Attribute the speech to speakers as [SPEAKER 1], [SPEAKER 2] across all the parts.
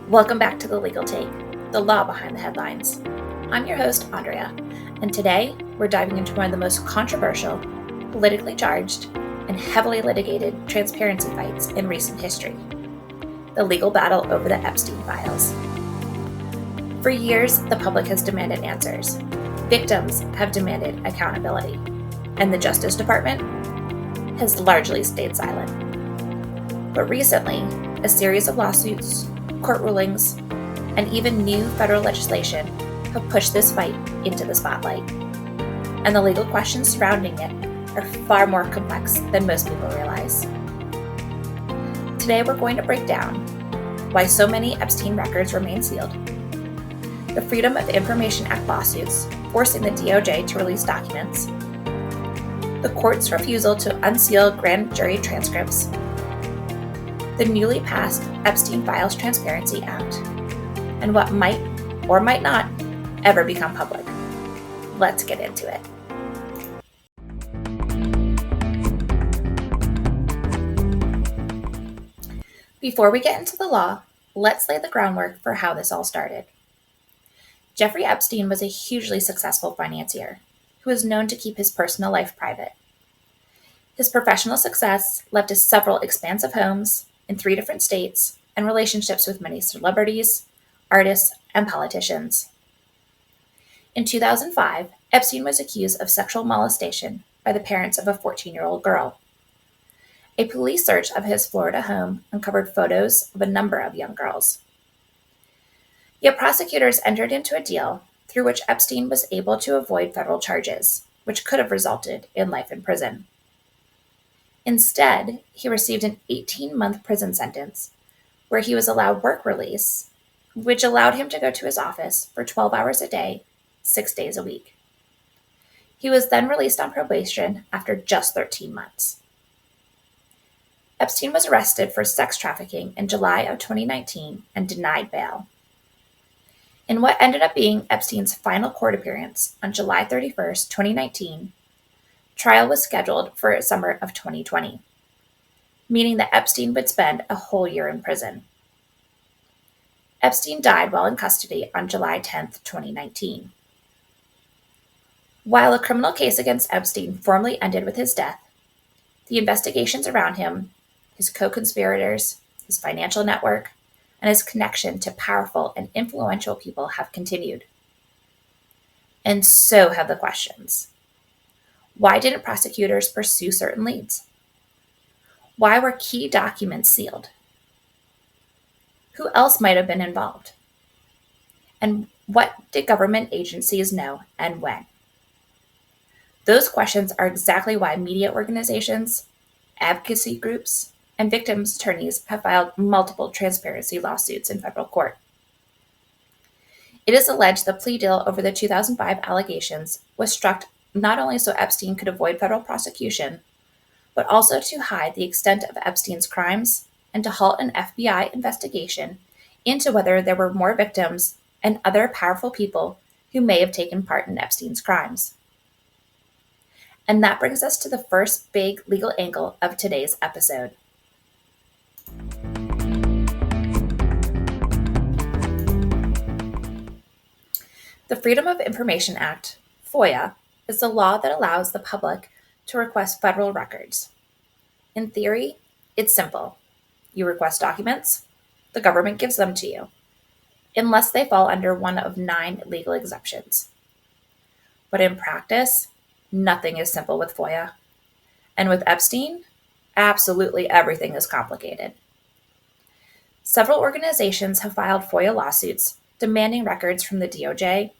[SPEAKER 1] Welcome back to The Legal Take, the law behind the headlines. I'm your host, Andrea, and today we're diving into one of the most controversial, politically charged, and heavily litigated transparency fights in recent history: the legal battle over the Epstein Files. For years, the public has demanded answers. Victims have demanded accountability, and the Justice Department has largely stayed silent. But recently, a series of lawsuits, court rulings, and even new federal legislation have pushed this fight into the spotlight. And the legal questions surrounding it are far more complex than most people realize. Today we're going to break down why so many Epstein records remain sealed, the Freedom of Information Act lawsuits forcing the DOJ to release documents, the court's refusal to unseal grand jury transcripts, the newly passed Epstein Files Transparency Act, and what might or might not ever become public. Let's get into it. Before we get into the law, let's lay the groundwork for how this all started. Jeffrey Epstein was a hugely successful financier who was known to keep his personal life private. His professional success led to several expansive homes in 3 different states and relationships with many celebrities, artists, and politicians. In 2005, Epstein was accused of sexual molestation by the parents of a 14-year-old girl. A police search of his Florida home uncovered photos of a number of young girls. Yet prosecutors entered into a deal through which Epstein was able to avoid federal charges, which could have resulted in life in prison. Instead, he received an 18-month prison sentence where he was allowed work release, which allowed him to go to his office for 12 hours a day, 6 days a week. He was then released on probation after just 13 months. Epstein was arrested for sex trafficking in July of 2019 and denied bail. In what ended up being Epstein's final court appearance on July 31st, 2019, trial was scheduled for summer of 2020, meaning that Epstein would spend a whole year in prison. Epstein died while in custody on July 10, 2019. While a criminal case against Epstein formally ended with his death, the investigations around him, his co-conspirators, his financial network, and his connection to powerful and influential people have continued. And so have the questions. Why didn't prosecutors pursue certain leads? Why were key documents sealed? Who else might have been involved? And what did government agencies know and when? Those questions are exactly why media organizations, advocacy groups, and victims' attorneys have filed multiple transparency lawsuits in federal court. It is alleged the plea deal over the 2005 allegations was struck not only so Epstein could avoid federal prosecution, but also to hide the extent of Epstein's crimes and to halt an FBI investigation into whether there were more victims and other powerful people who may have taken part in Epstein's crimes. And that brings us to the first big legal angle of today's episode. The Freedom of Information Act, FOIA, is the law that allows the public to request federal records. In theory, it's simple. You request documents, the government gives them to you, unless they fall under one of 9 legal exceptions. But in practice, nothing is simple with FOIA. And with Epstein, absolutely everything is complicated. Several organizations have filed FOIA lawsuits demanding records from the DOJ,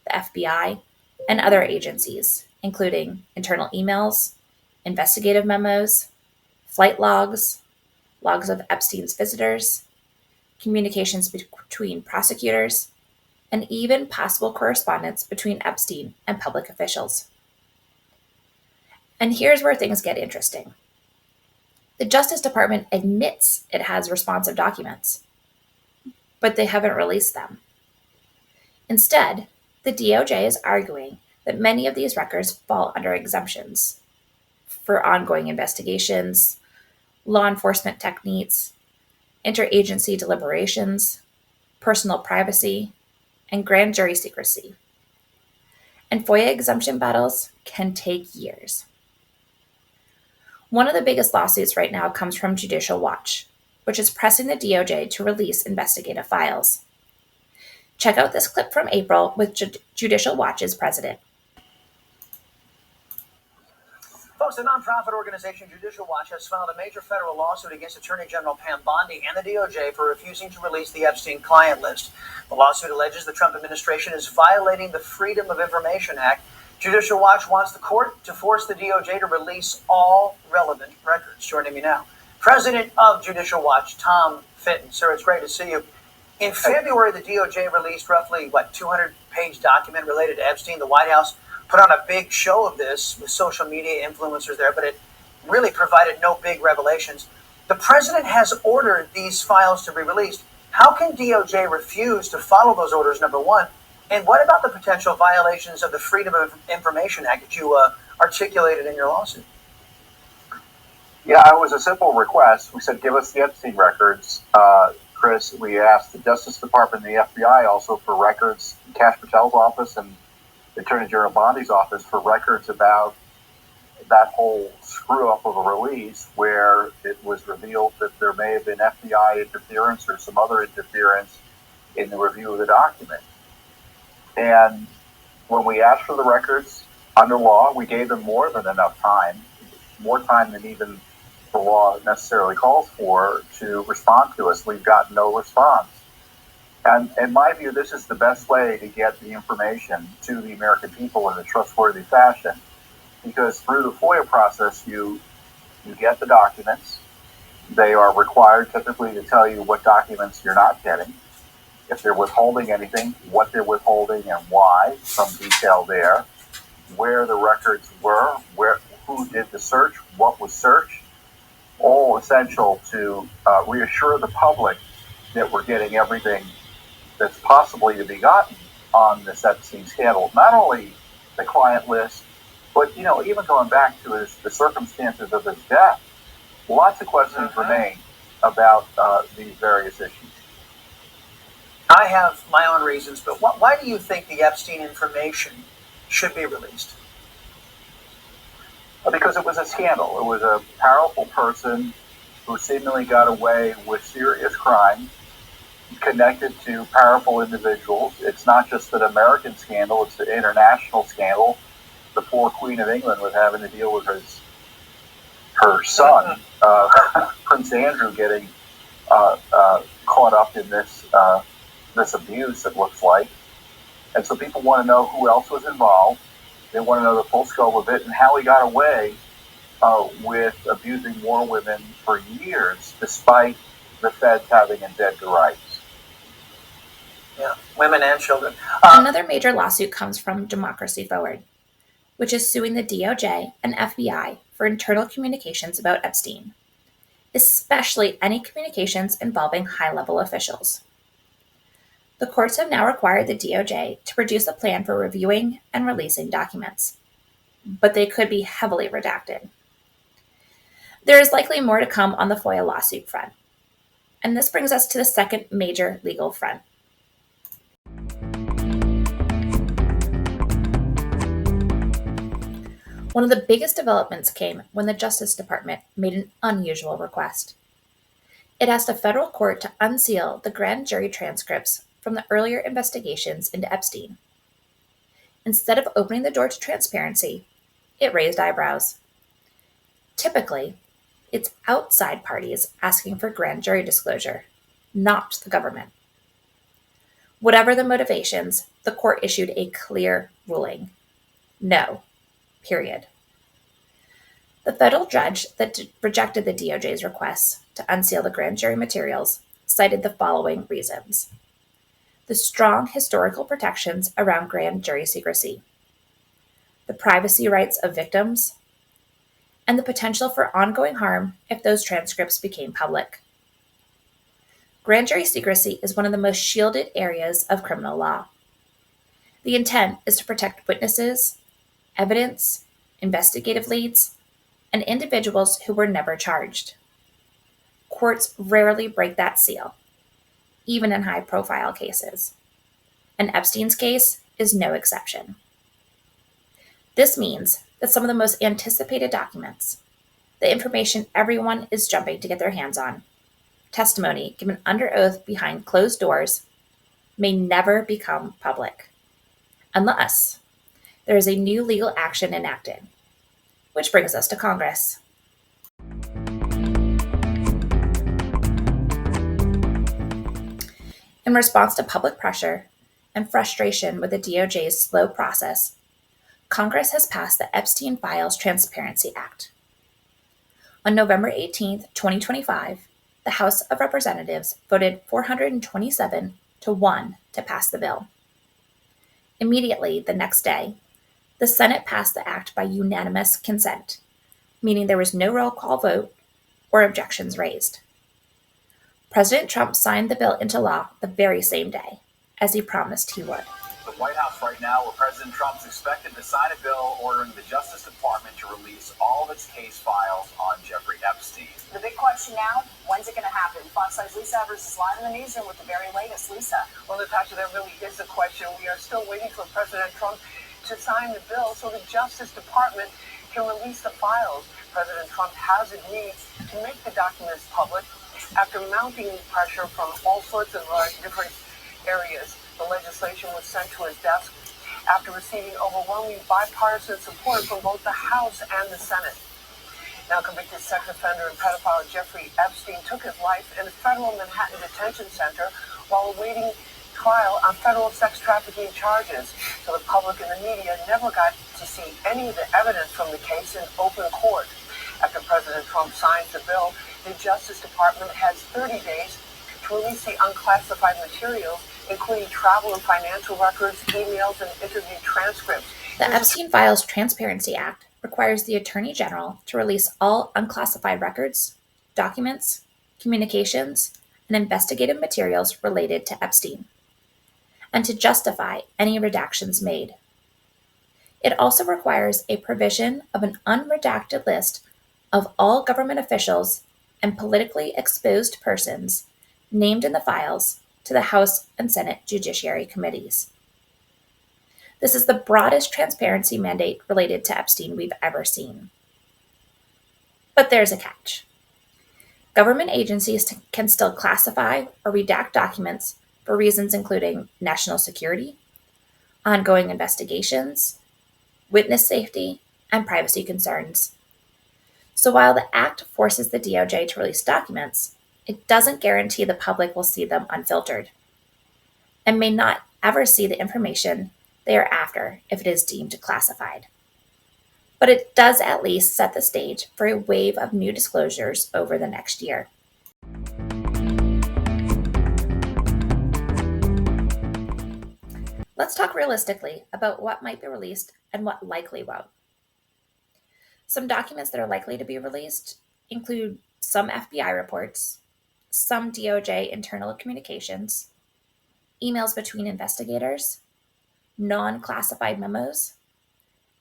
[SPEAKER 1] the FBI, and other agencies, including internal emails, investigative memos, flight logs, logs of Epstein's visitors, communications between prosecutors, and even possible correspondence between Epstein and public officials. And here's where things get interesting. The Justice Department admits it has responsive documents, but they haven't released them. Instead, the DOJ is arguing that many of these records fall under exemptions for ongoing investigations, law enforcement techniques, interagency deliberations, personal privacy, and grand jury secrecy. And FOIA exemption battles can take years. One of the biggest lawsuits right now comes from Judicial Watch, which is pressing the DOJ to release investigative files. Check out this clip from April with Judicial Watch's president.
[SPEAKER 2] Folks, the nonprofit organization Judicial Watch has filed a major federal lawsuit against Attorney General Pam Bondi and the DOJ for refusing to release the Epstein client list. The lawsuit alleges the Trump administration is violating the Freedom of Information Act. Judicial Watch wants the court to force the DOJ to release all relevant records. Joining me now, President of Judicial Watch, Tom Fitton. Sir, it's great to see you. In February, the DOJ released roughly, 200-page document related to Epstein. The White House put on a big show of this with social media influencers there, but it really provided no big revelations. The president has ordered these files to be released. How can DOJ refuse to follow those orders, number one? And what about the potential violations of the Freedom of Information Act that you articulated in your lawsuit?
[SPEAKER 3] Yeah, it was a simple request. We said, give us the Epstein records. Chris, we asked the Justice Department and the FBI also for records, Kash Patel's office and Attorney General Bondi's office for records about that whole screw-up of a release where it was revealed that there may have been FBI interference or some other interference in the review of the document. And when we asked for the records under law, we gave them more than enough time, more time than even the law necessarily calls for, to respond to us. We've got no response. And in my view, this is the best way to get the information to the American people in a trustworthy fashion, because through the FOIA process, you get the documents. They are required typically to tell you what documents you're not getting. If they're withholding anything, what they're withholding and why, some detail there, where the records were, who did the search, what was searched, all essential to reassure the public that we're getting everything that's possibly to be gotten on this Epstein scandal. Not only the client list, but even going back to the circumstances of his death. Lots of questions remain about these various issues.
[SPEAKER 2] I have my own reasons, but why do you think the Epstein information should be released?
[SPEAKER 3] Because it was a scandal. It was a powerful person who seemingly got away with serious crimes connected to powerful individuals. It's not just an American scandal, it's an international scandal. The poor Queen of England was having to deal with her son, Prince Andrew, getting caught up in this abuse, it looks like. And so people want to know who else was involved. They want to know the full scope of it and how he got away with abusing more women for years, despite the feds having indebted rights.
[SPEAKER 2] Yeah, women and children.
[SPEAKER 1] Another major lawsuit comes from Democracy Forward, which is suing the DOJ and FBI for internal communications about Epstein, especially any communications involving high-level officials. The courts have now required the DOJ to produce a plan for reviewing and releasing documents, but they could be heavily redacted. There is likely more to come on the FOIA lawsuit front, and this brings us to the second major legal front. One of the biggest developments came when the Justice Department made an unusual request. It asked a federal court to unseal the grand jury transcripts from the earlier investigations into Epstein. Instead of opening the door to transparency, it raised eyebrows. Typically, it's outside parties asking for grand jury disclosure, not the government. Whatever the motivations, the court issued a clear ruling. No. Period. The federal judge that rejected the DOJ's request to unseal the grand jury materials cited the following reasons: the strong historical protections around grand jury secrecy, the privacy rights of victims, and the potential for ongoing harm if those transcripts became public. Grand jury secrecy is one of the most shielded areas of criminal law. The intent is to protect witnesses, evidence, investigative leads, and individuals who were never charged. Courts rarely break that seal. even in high-profile cases. And Epstein's case is no exception. This means that some of the most anticipated documents, the information everyone is jumping to get their hands on, testimony given under oath behind closed doors, may never become public, unless there is a new legal action enacted. Which brings us to Congress. In response to public pressure and frustration with the DOJ's slow process, Congress has passed the Epstein Files Transparency Act. On November 18, 2025, the House of Representatives voted 427 to 1 to pass the bill. Immediately the next day, the Senate passed the act by unanimous consent, meaning there was no roll call vote or objections raised. President Trump signed the bill into law the very same day, as he promised he would.
[SPEAKER 2] The White House right now, where President Trump's expected to sign a bill ordering the Justice Department to release all of its case files on Jeffrey Epstein.
[SPEAKER 4] The big question now, when's it going to happen? Fox 5's Lisa Evers is live in the newsroom with the very latest. Lisa.
[SPEAKER 5] Well, Natasha, there really is a question. We are still waiting for President Trump to sign the bill so the Justice Department can release the files. President Trump has agreed to make the documents public after mounting pressure from all sorts of different areas. The legislation was sent to his desk after receiving overwhelming bipartisan support from both the House and the Senate. Now convicted sex offender and pedophile Jeffrey Epstein took his life in a federal Manhattan detention center while awaiting trial on federal sex trafficking charges. So the public and the media never got to see any of the evidence from the case in open court. After President Trump signs the bill, the Justice Department has 30 days to release the unclassified materials, including travel and financial records, emails, and interview transcripts.
[SPEAKER 1] The Epstein Files Transparency Act requires the Attorney General to release all unclassified records, documents, communications, and investigative materials related to Epstein, and to justify any redactions made. It also requires a provision of an unredacted list of all government officials and politically exposed persons named in the files to the House and Senate Judiciary Committees. This is the broadest transparency mandate related to Epstein we've ever seen. But there's a catch. Government agencies can still classify or redact documents for reasons including national security, ongoing investigations, witness safety, and privacy concerns. So while the Act forces the DOJ to release documents, it doesn't guarantee the public will see them unfiltered, and may not ever see the information they are after if it is deemed classified. But it does at least set the stage for a wave of new disclosures over the next year. Let's talk realistically about what might be released and what likely won't. Some documents that are likely to be released include some FBI reports, some DOJ internal communications, emails between investigators, non-classified memos,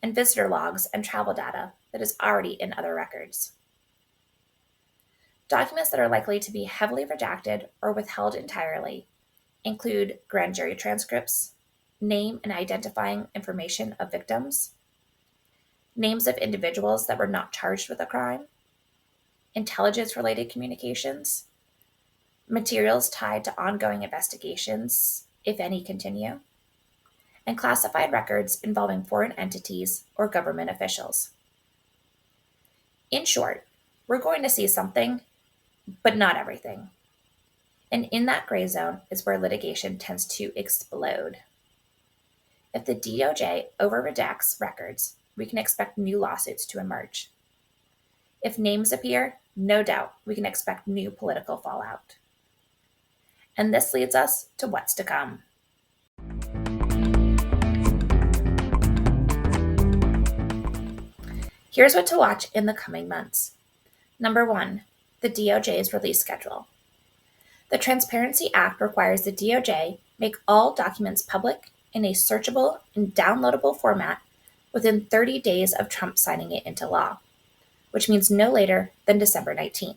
[SPEAKER 1] and visitor logs and travel data that is already in other records. Documents that are likely to be heavily redacted or withheld entirely include grand jury transcripts, name and identifying information of victims, names of individuals that were not charged with a crime, intelligence-related communications, materials tied to ongoing investigations, if any continue, and classified records involving foreign entities or government officials. In short, we're going to see something, but not everything. And in that gray zone is where litigation tends to explode. If the DOJ over-redacts records, we can expect new lawsuits to emerge. If names appear, no doubt we can expect new political fallout. And this leads us to what's to come. Here's what to watch in the coming months. Number 1, the DOJ's release schedule. The Transparency Act requires the DOJ make all documents public in a searchable and downloadable format within 30 days of Trump signing it into law, which means no later than December 19th.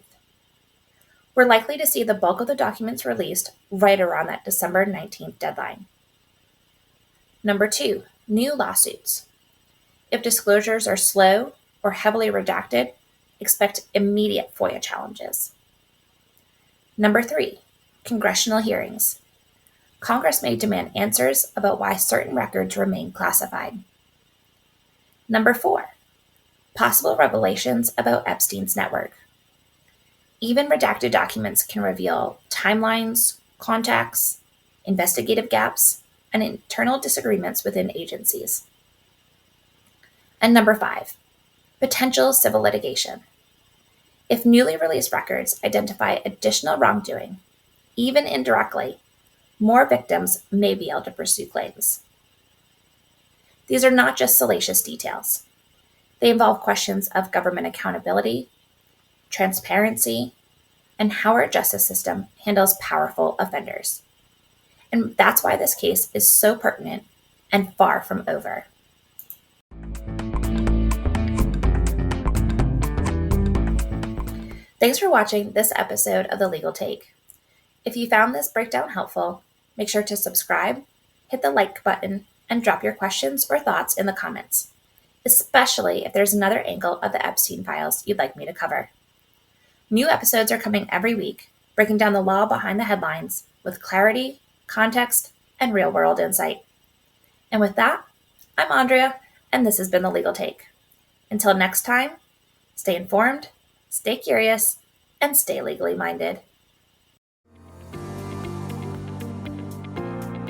[SPEAKER 1] We're likely to see the bulk of the documents released right around that December 19th deadline. Number 2, new lawsuits. If disclosures are slow or heavily redacted, expect immediate FOIA challenges. Number 3, congressional hearings. Congress may demand answers about why certain records remain classified. Number 4, possible revelations about Epstein's network. Even redacted documents can reveal timelines, contacts, investigative gaps, and internal disagreements within agencies. And number 5, potential civil litigation. If newly released records identify additional wrongdoing, even indirectly, more victims may be able to pursue claims. These are not just salacious details. They involve questions of government accountability, transparency, and how our justice system handles powerful offenders. And that's why this case is so pertinent and far from over. Thanks for watching this episode of The Legal Take. If you found this breakdown helpful, make sure to subscribe, hit the like button, and drop your questions or thoughts in the comments, especially if there's another angle of the Epstein Files you'd like me to cover. New episodes are coming every week, breaking down the law behind the headlines with clarity, context, and real-world insight. And with that, I'm Andrea, and this has been The Legal Take. Until next time, stay informed, stay curious, and stay legally minded.